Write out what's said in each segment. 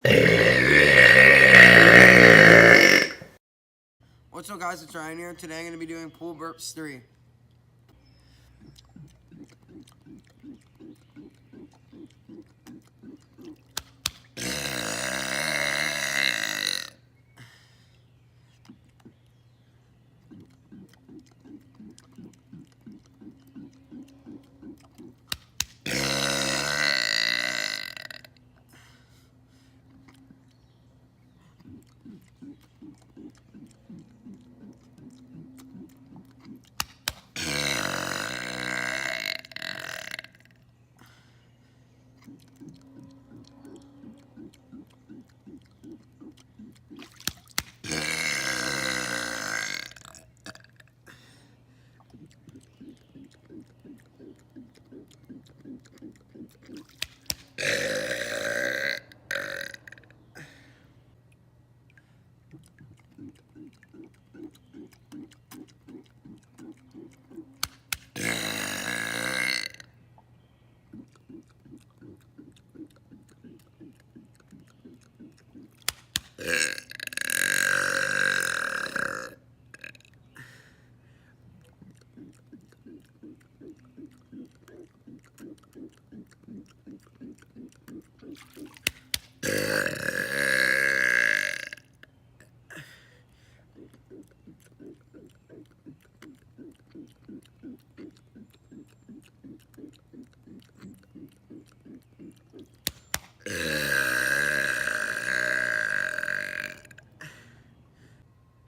What's up, guys? It's Ryan here. Today I'm going to be doing pool burps 3.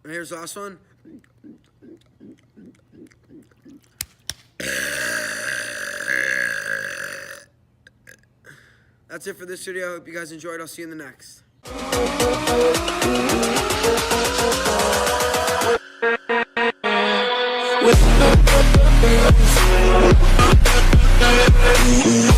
Here's the last one. That's it for this video. I hope you guys enjoyed. I'll see you in the next. With